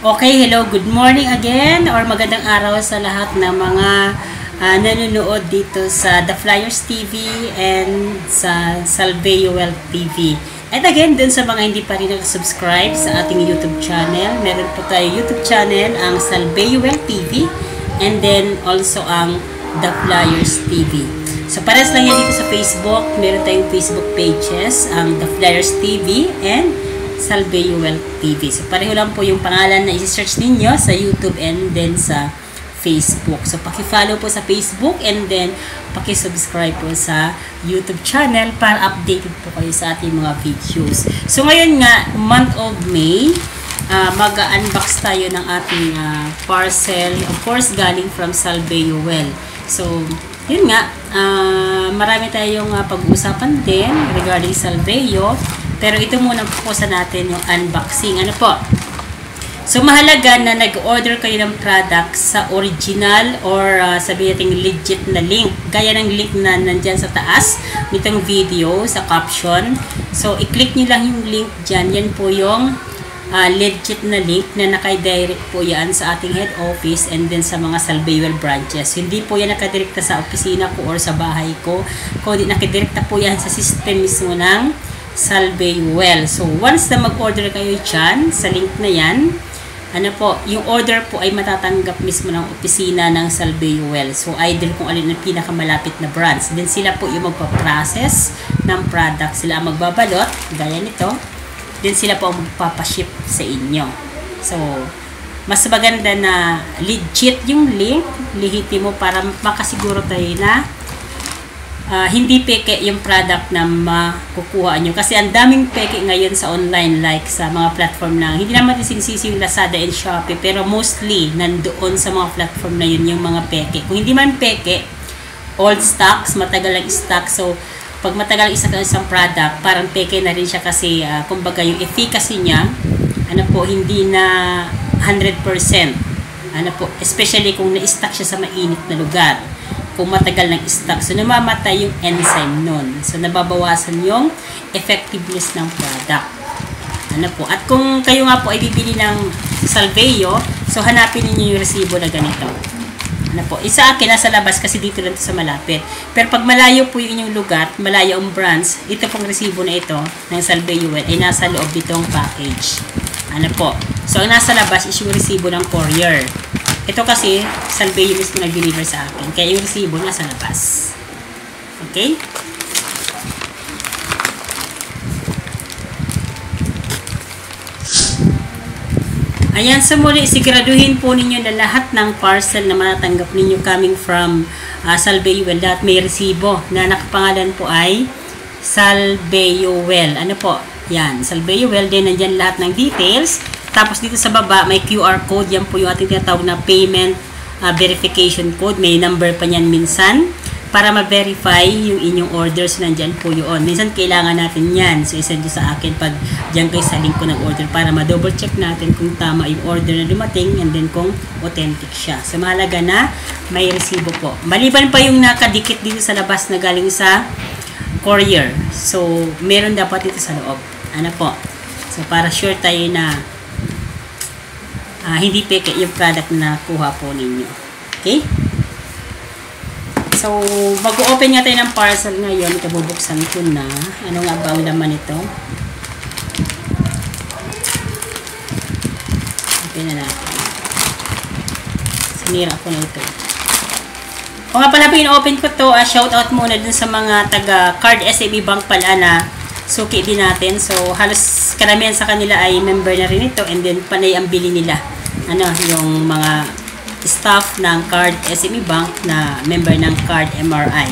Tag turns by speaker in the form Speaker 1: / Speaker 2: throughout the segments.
Speaker 1: Okay, hello, good morning again or magandang araw sa lahat ng mga nanonood dito sa The Flyers TV and sa Salveo Wealth TV. And again, dun sa mga hindi pa rin nag-subscribe sa ating YouTube channel, meron po tayo YouTube channel, ang Salveo Wealth TV, and then also ang The Flyers TV. So, pares lang yan dito sa Facebook. Meron tayong Facebook pages, ang The Flyers TV and Salveo Wealth TV. So, pareho lang po yung pangalan na isi-search ninyo sa YouTube and then sa Facebook. So, paki-follow po sa Facebook and then paki-subscribe po sa YouTube channel para updated po kayo sa ating mga videos. So, ngayon nga, month of May, mag-unbox tayo ng ating parcel. Of course, galing from Salveo Wealth. So, yun nga, marami tayong pag-uusapan din regarding Salveo. Pero ito muna po sa natin yung unboxing. Ano po? So, mahalaga na nag-order kayo ng product sa original or sabihin natin legit na link. Gaya ng link na nandyan sa taas nitong video, sa caption. So, i-click nyo lang yung link dyan. Yan po yung legit na link na naka-direct po yan sa ating head office and then sa mga Salveo branches. Hindi po yan nakadirekta sa opisina ko or sa bahay ko. Kundi nakadirekta po yan sa system mismo ng Salveo Wealth. So, once na mag-order kayo dyan, sa link na yan, ano po, yung order po ay matatanggap mismo ng opisina ng Salveo Wealth. So, either kung alin ang pinakamalapit na branch. Then, sila po yung magpa-process ng product. Sila ang magbabalot, gaya nito. Then, sila po ang magpapaship sa inyo. So, mas maganda na legit yung link, lihitin mo para makasiguro tayo na hindi peke yung product na makukuha nyo. Kasi ang daming peke ngayon sa online, like sa mga platform na, hindi naman sinisisi yung Lazada and Shopee, pero mostly nandoon sa mga platform na yun yung mga peke. Kung hindi man peke, old stocks, matagal ang stock. So, pag matagal ang stock ng isang product, parang peke na rin siya kasi, kumbaga yung efficacy niya, ano po, hindi na 100%. Ano po, especially kung na-stock siya sa mainit na lugar. Kung matagal ng stock. So, namamatay yung enzyme nun. So, nababawasan yung effectiveness ng product. Ano po. At kung kayo nga po ay bibili ng Salveo, so, hanapin niyo yung resibo na ganito. Ano po. Isa akin, nasa labas kasi dito lang sa malapit. Pero pag malayo po yung inyong lugar, malayo ang branch, ito pong resibo na ito ng Salveo ay nasa loob ditong package. Ano po. So, ang nasa labas is yung resibo ng courier. Ito kasi, Salveo mismo nag-deliver sa akin. Kaya yung resibo nasa labas. Okay? Ayan, sa muli, siguraduhin po ninyo na lahat ng parcel na matatanggap ninyo coming from Salveo Wealth at may resibo na nakapangalan po ay Salveo Wealth. Ano po? Yan, Salveo Wealth. Then, nandyan lahat ng details. Tapos dito sa baba, may QR code. Yan po yung ating tinatawag na payment verification code. May number pa niyan minsan. Para ma-verify yung inyong orders, nandyan po yun. Minsan kailangan natin yan. So, isend nyo sa akin pag dyan kayo sa link ko ng order para ma-double check natin kung tama yung order na dumating and then kung authentic siya. So, mahalaga na may resibo po. Maliban pa yung nakadikit dito sa labas na galing sa courier. So, meron dapat dito sa loob. Ano po? So, para sure tayo na hindi peke yung product na kuha po ninyo. Okay? So, mag-open nga tayo ng parcel ngayon. Ito, bubuksan ko na. Ano nga ba ang laman ito? Open na natin. Sinira ko na ito. Kung nga pala pin-open ko to, shoutout muna dun sa mga taga-card SME Bank pala na suki din natin. So, halos karamihan sa kanila ay member na rin ito and then panay ang bili nila. Ano, yung mga staff ng Card SME Bank na member ng Card MRI.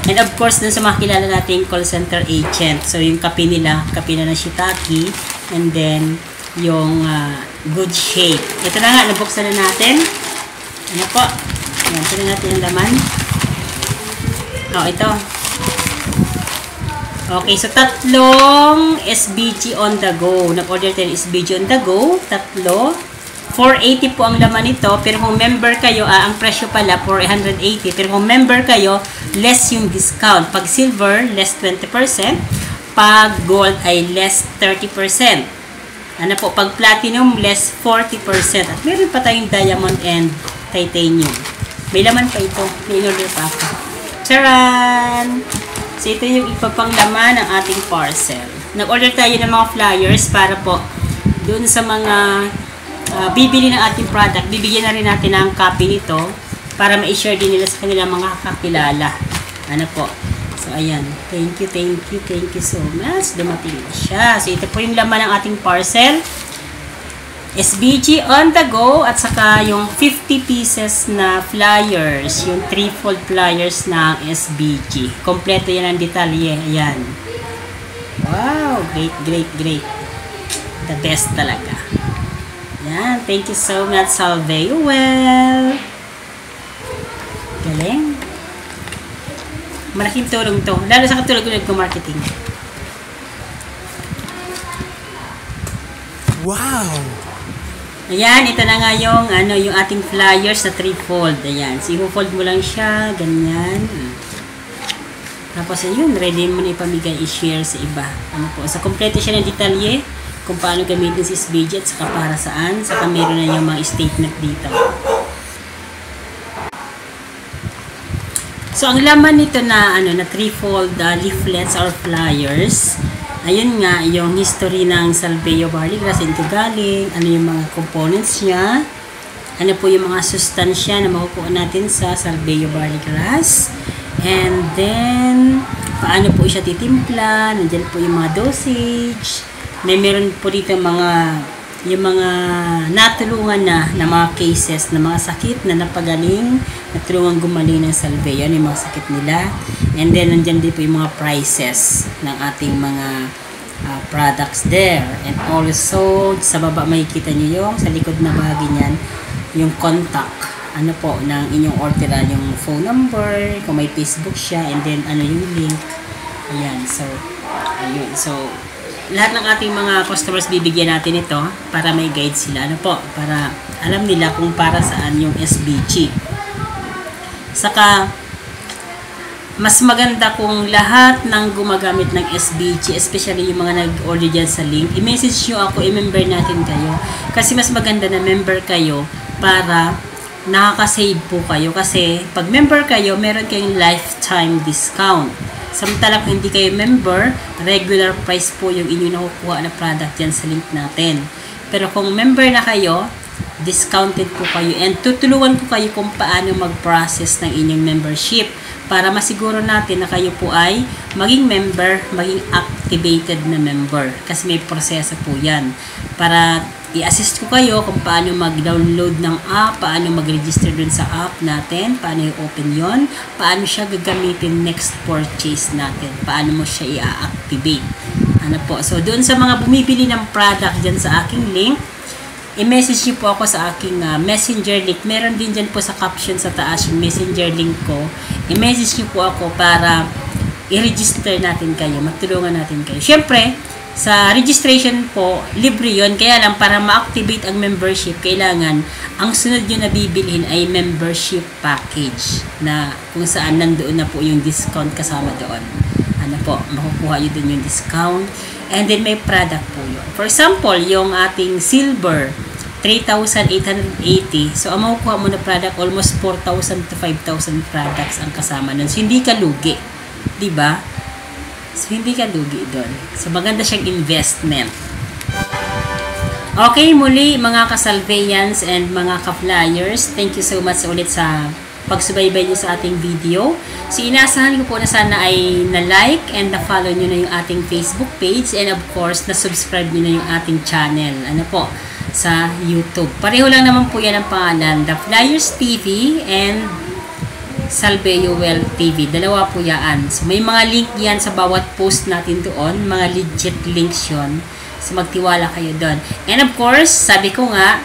Speaker 1: And of course, dun sa mga kilala nating call center agent. So, yung kape nila, kape na ng shiitake. And then, yung good shape. Ito na nga, nabuksan na natin. Ano po? Yan, ito na natin yung laman. Oh, ito. Okay, so tatlong SBG on the go. Nag-order tayo ng SBG on the go. Tatlo. 480 po ang laman nito. Pero kung member kayo, ang presyo pala 480. Pero kung member kayo, less yung discount. Pag silver, less 20%. Pag gold ay less 30%. Ano po, pag platinum, less 40%. At meron pa tayong diamond and titanium. May laman pa ito. May in-order pa ako. Charan! So, ito yung ipapang laman ng ating parcel. Nag-order tayo ng mga flyers para po doon sa mga bibili ng ating product. Bibigyan na rin natin ng copy nito para ma-share din nila sa kanilang mga kakilala. Ano po. So, ayan. Thank you so much. Dumating na siya. So, ito po yung laman ng ating parcel. SBG on the go at saka yung 50 pieces na flyers. Yung 3-fold flyers ng SBG. Kompleto yan ang detalye. Ayan. Wow! Great. The best talaga. Ayan. Thank you so much, Salveuel. Galing. Malaking tulong to. Lalo sa katulad ko marketing.
Speaker 2: Wow!
Speaker 1: Ayan, ito na nga yung, yung ating flyers na 3-fold. Ayan. So, i-fold mo lang siya. Ganyan. Tapos, ayun. Ready mo na ipamigay, i-share sa iba. Ano po. So, kompleto siya ng detalye kung paano gamitin si SBG at saka para saan. Saka meron na yung mga statement dito. So, ang laman nito na, na 3-fold leaflets or flyers, ayun nga, yung history ng Salveo barley grass, ito galing, ano yung mga components niya, ano po yung mga sustansya na makukuha natin sa Salveo barley grass, and then, paano po siya titimpla, nandyan po yung mga dosage, meron po dito yung mga natulungan na mga cases na mga sakit na napagaling, natulungan gumaling ng Salveo, yung mga sakit nila. And then, nandyan din po yung mga prices ng ating mga products there. And also, sa baba makikita nyo yung, sa likod na bahagi niyan, yung contact, ano po, ng inyong orderan, yung phone number, kung may Facebook siya, and then, yung link. Ayan, so, ayun. So, lahat ng ating mga customers bibigyan natin ito para may guide sila. Ano po? Para alam nila kung para saan yung SBG. Saka, mas maganda kung lahat ng gumagamit ng SBG, especially yung mga nag-order dyan sa link, i-message nyo ako, i-member natin kayo. Kasi mas maganda na member kayo para nakaka-save po kayo. Kasi pag member kayo, meron kayong lifetime discount. Samantalang kung hindi kayo member, regular price po yung inyong nakukuha na product dyan sa link natin. Pero kung member na kayo, discounted po kayo. And tutulungan ko kayo kung paano mag-process ng inyong membership para masiguro natin na kayo po ay maging member, maging activated na member. Kasi may proseso po yan. Para i-assist ko kayo kung paano mag-download ng app, paano mag-register dun sa app natin, paano i-open yon, paano siya gagamitin next purchase natin, paano mo siya i-activate. Ano po? So, doon sa mga bumibili ng product dyan sa aking link, i-message niyo po ako sa aking messenger link. Meron din dyan po sa caption sa taas yung messenger link ko. I-message niyo po ako para i-register natin kayo, matulungan natin kayo. Siyempre, sa registration po, libre yon. Kaya lang, para ma-activate ang membership, kailangan, ang sunod nyo na bibilhin ay membership package na kung saan nandoon na po yung discount kasama doon. Ano po, makukuha nyo doon yung discount. And then, may product po yun. For example, yung ating silver, 3,880. So, ang makukuha mo na product, almost 4,000 to 5,000 products ang kasama nun. So, hindi ka lugi. Diba? So, hindi ka lugi doon. So, maganda siyang investment. Okay, muli mga ka-Salveans and mga ka-flyers, thank you so much ulit sa pagsubaybay niyo sa ating video. So, inaasahan ko po na sana ay na-like and na-follow niyo na yung ating Facebook page and of course, na-subscribe niyo na yung ating channel. Ano po? Sa YouTube. Pareho lang naman po yan ang pangalan. The Flyers TV and Salveuel TV. Dalawa po yan. So, may mga link yan sa bawat post natin doon. Mga legit links yun. So, magtiwala kayo doon. And of course, sabi ko nga,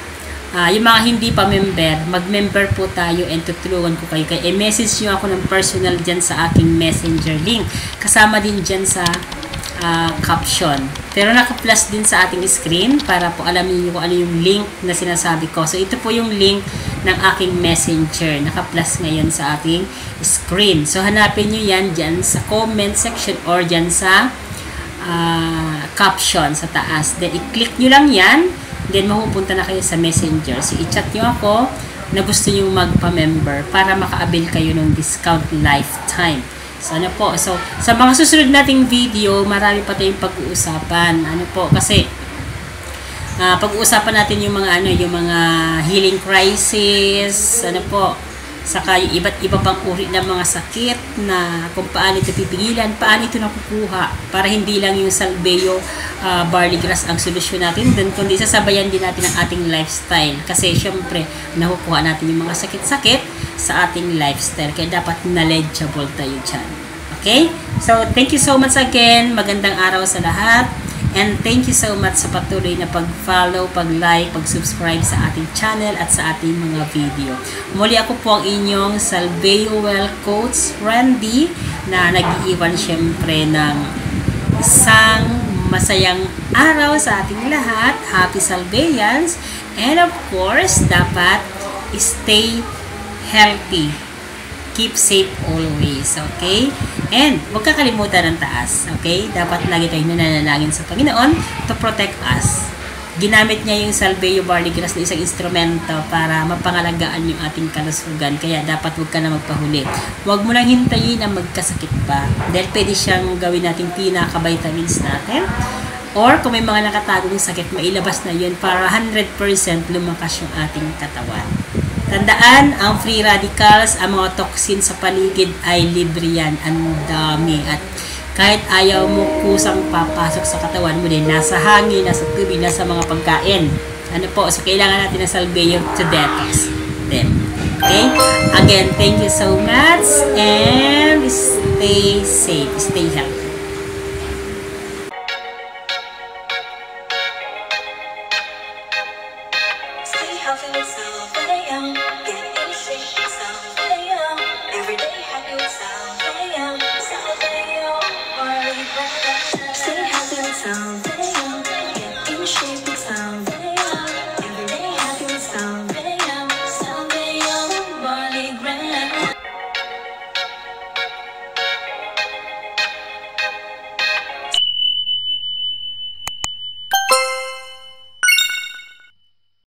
Speaker 1: yung mga hindi pa member, mag-member po tayo and tutulungan ko kayo. Kaya i-message nyo ako ng personal dyan sa aking messenger link. Kasama din dyan sa caption. Pero naka-plus din sa ating screen para po alam niyo kung ano yung link na sinasabi ko. So, ito po yung link ng aking messenger. Naka-plus ngayon sa ating screen. So, hanapin nyo yan dyan sa comment section or dyan sa caption sa taas. Then, i-click nyo lang yan. Then, mapupunta na kayo sa Messenger. So, i-chat nyo ako na gusto nyo magpa-member para maka-avail kayo ng discount lifetime. So, ano po. So, sa mga susunod nating video, marami pa tayong pag-uusapan. Ano po, kasi pag-uusapan natin yung mga yung mga healing crisis, ano po, saka yung iba't iba pang uri ng mga sakit na kung paano ito pipigilan, paano ito nakukuha para hindi lang yung salveo barley grass ang solusyon natin dun, kundi sasabayan din natin ang ating lifestyle kasi syempre nakukuha natin yung mga sakit-sakit sa ating lifestyle kaya dapat knowledgeable tayo dyan. Okay? So, thank you so much again. Magandang araw sa lahat. And thank you so much sa patuloy na pag-follow, pag-like, pag-subscribe sa ating channel at sa ating mga video. Muli ako po ang inyong Salveo Well Coach Randy na nag-iiwan syempre ng isang masayang araw sa ating lahat. Happy Salveans! And of course, dapat stay healthy. Keep safe always, okay? And huwag kakalimutan ng taas, okay? Dapat lagi tayong nananalangin sa Panginoon to protect us. Ginamit niya yung Salveo barley grass na isang instrumento para mapangalagaan yung ating kalusugan. Kaya dapat huwag ka na magpahuli. Huwag mo lang hintayin na magkasakit pa. Dahil pwede siyang gawin nating pinaka-vitamins natin. Or kung may mga nakatagong sakit, mailabas na yun para 100% lumakas yung ating katawan. Tandaan, ang free radicals, ang mga toxin sa paligid ay libre yan. Ang dami. At kahit ayaw mo kusang papasok sa katawan mo din, nasa hangin, nasa tubig, nasa mga pagkain. Ano po? So, kailangan natin ng Salveo to detox them. Okay? Again, thank you so much and stay safe, stay healthy.
Speaker 2: Stay healthy with Salveo.